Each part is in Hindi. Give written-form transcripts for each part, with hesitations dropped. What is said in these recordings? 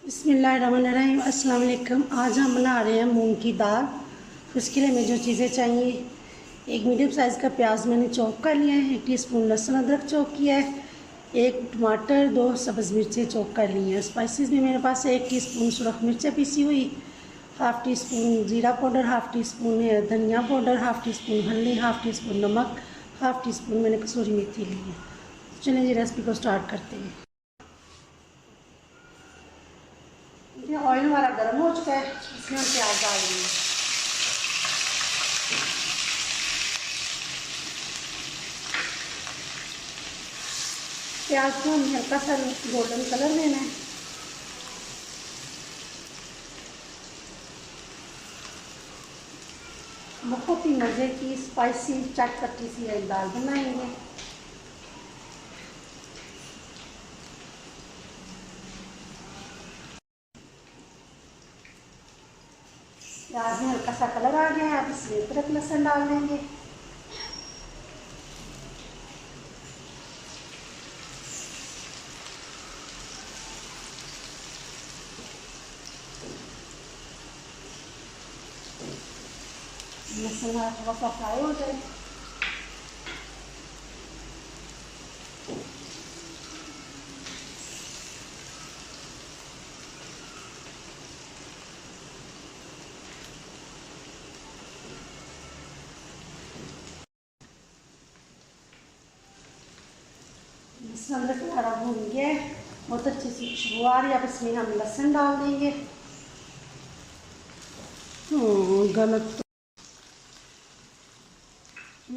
बिस्मिल्लाहिर्रहमानिर्रहीम। अस्सलाम वालेकुम। आज हम बना रहे हैं मूंग की दाल। उसके लिए हमें जो चीज़ें चाहिए, एक मीडियम साइज़ का प्याज मैंने चॉप कर लिया है, 1 टीस्पून लहसुन अदरक चॉप किया है, 1 टमाटर, 2 सब्ज़ मिर्चें चॉप कर ली हैं। स्पाइसेस में मेरे पास 1 टीस्पून सुरख मिर्चें पीसी हुई, हाफ़ टी स्पून ज़ीरा पाउडर, हाफ़ टी स्पून धनिया पाउडर, हाफ़ टी स्पून हल्दी, हाफ़ टी स्पून नमक, हाफ़ टी स्पून मैंने कसूरी मेथी ली है। चलिए जी रेसिपी को स्टार्ट करते हैं। ये ऑयल हमारा गर्म हो चुका है, इसमें हम प्याज डाल देंगे। प्याज को हमें हल्का सा गोल्डन कलर देना है। बहुत ही मज़े की स्पाइसी चटपटी सी एक दाल बनाएंगे। प्याज में हल्का सा कलर आ गया है, अब इसमें अदरक लहसुन डाल देंगे। लहसुन थोड़ा सा फ्राई हो जाए, लहसुन अदरक हमारा भून गया है, बहुत अच्छी सी खुशबू आ रही है। अब इसमें हम लहसुन डाल देंगे। गलत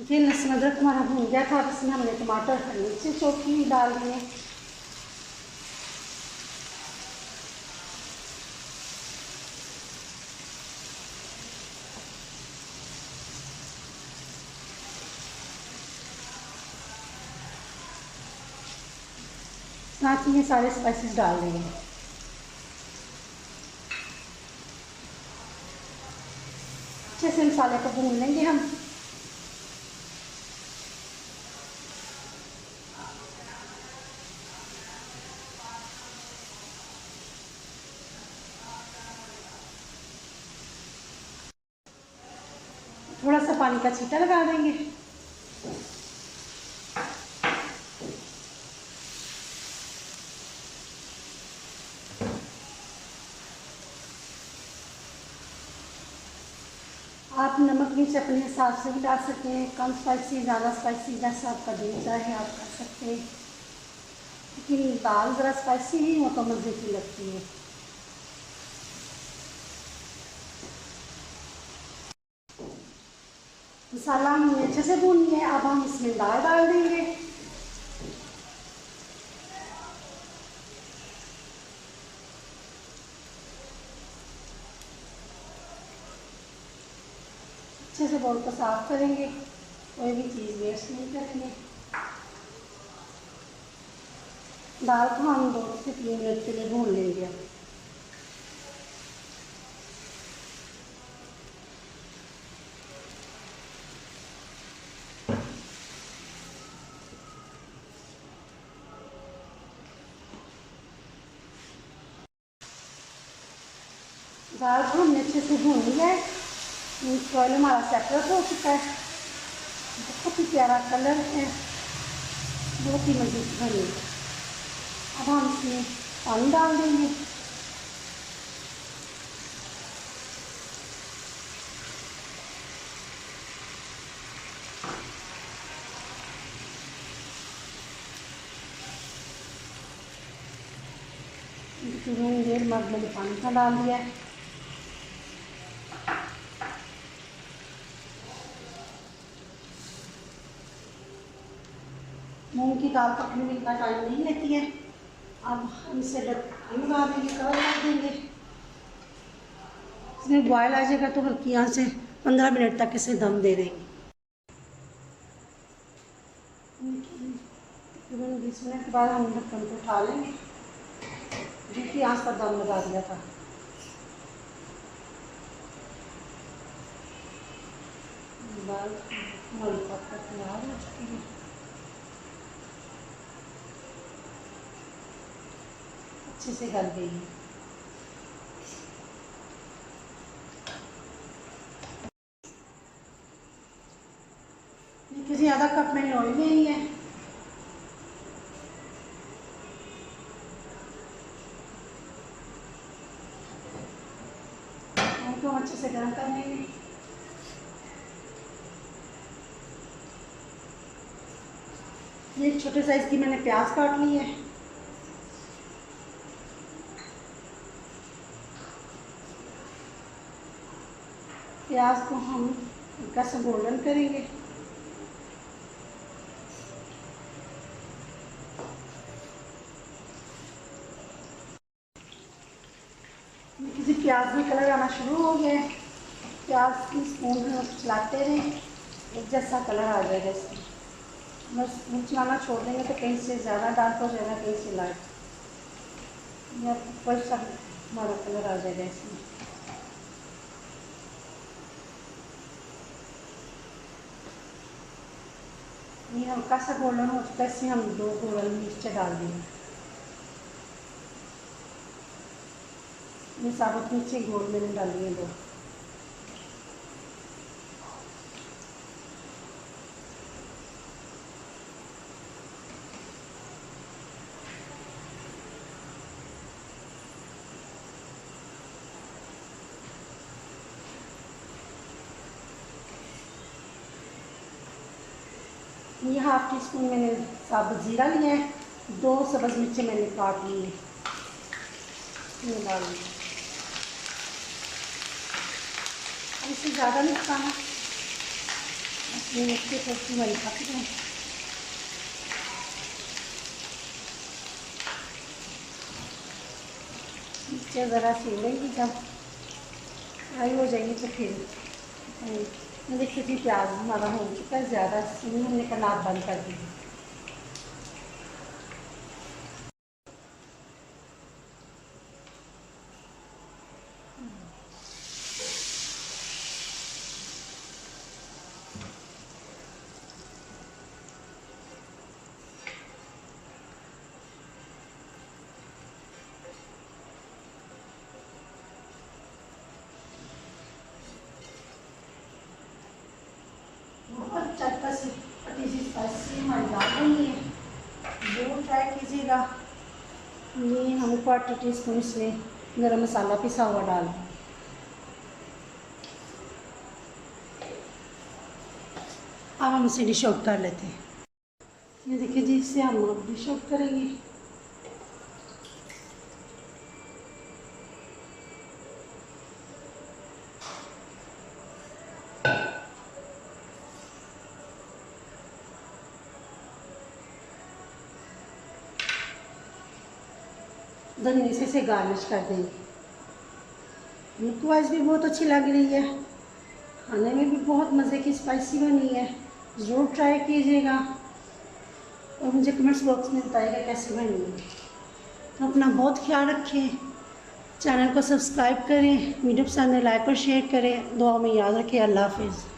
फिर लहसुन अदरक हमारा भून गया था, अब इसमें हमने टमाटर हरी मिर्ची चॉप की डाल दिए। साथ ही ये सारे स्पाइसेस डाल देंगे। अच्छे से मसाले को भून लेंगे हम। थोड़ा सा पानी का छींटा लगा देंगे। आप नमक मिर्च अपने हिसाब से भी डाल सकते हैं, कम स्पाइसी, ज़्यादा स्पाइसी, जैसा आपका दिल चाहे आप कर सकते हैं। लेकिन दाल ज़रा स्पाइसी ही हो तो मज़े की लगती है। मसाला हमने अच्छे से भून लिया है, अब हम इसमें दाल डाल देंगे। अच्छे से बाउल को साफ करेंगे, कोई भी चीज़ वेस्ट नहीं करेंगे। दाल को हम 2 से 3 मिनट के लिए भून लेंगे। दाल को हमने अच्छे से भून लिया है, ऑयल हमारा सेपरेट हो चुका है। बहुत ही प्यारा कलर है, बहुत ही मज़े की बनी। अब हम इसमें पानी डाल देंगे। थोड़ी देर बाद मैंने पानी का डाल दिया है। मूंग की दाल पकने में इतना टाइम नहीं लेती है। अब हम इसे ढक्कन लगा देंगे, कवर कर देंगे। इसमें बॉयल आ जाएगा तो हल्की आंच से 15 मिनट तक इसे दम दे देंगे। तकरीबन 20 मिनट के बाद हम ढक्कन को उठा लेंगे। हल्की आंच पर दम लगा दिया था। दाल हमारी पक कर तैयार हो चुकी है, अच्छे से गल गई है। आधा कप मैंने ऑयल ले लिया है। तो अच्छे से गर्म कर लेंगे। ये छोटे साइज की मैंने प्याज काट ली है। प्याज को हम हल्का सा गोल्डन करेंगे। किसी प्याज में कलर आना शुरू हो गया है। प्याज की स्पून चलाते रहें, एक जैसा कलर आ जाएगा इसमें। बस स्पून चलाना छोड़ देंगे तो कहीं से ज़्यादा डार्क हो जाएगा, कहीं से लाइट, या ऊपर सा हमारा कलर आ जाएगा इसमें। ये हल्का सा गोल्डन हो चुका है, इसमें हम 2 गोल्डन मिर्च डाल देंगे। ये साबुत मिर्ची गोल मैंने डाली है 2। ये हाफ टी स्पून मैंने साबुत ज़ीरा लिया है। 2 सब्ज़ मिर्चें मैंने काट ली है, ये डाल दी। इससे ज़्यादा नहीं पकाना, अपनी मिर्ची थोड़ी वाली पक जाए। मिर्चें ज़रा सीलेंगी, जब फ्राई हो जाएगी तो फिर देखिए जी प्याज हमारा हो चुका है ज़्यादा, हमने कनार बंद कर दी। चटपटी सी स्पाइसी हमारी दाल बनी है, जरूर ट्राई कीजिएगा। ये हम 1/4 टीस्पून इसमें गरम मसाला पिसा हुआ डाल दें। अब हम इसे डिश आउट कर लेते हैं। ये देखिए जी, इससे हम डिश आउट करेंगे। धनिया से इसे गार्निश कर देंगे। लुक वाइज भी बहुत अच्छी लग रही है, खाने में भी बहुत मज़े की स्पाइसी बनी है। ज़रूर ट्राई कीजिएगा और मुझे कमेंट्स बॉक्स में बताइएगा कैसे बनी है। तो अपना बहुत ख्याल रखें, चैनल को सब्सक्राइब करें, वीडियो पसंद है लाइक और शेयर करें। दुआ में याद रखें। अल्लाह हाफिज़।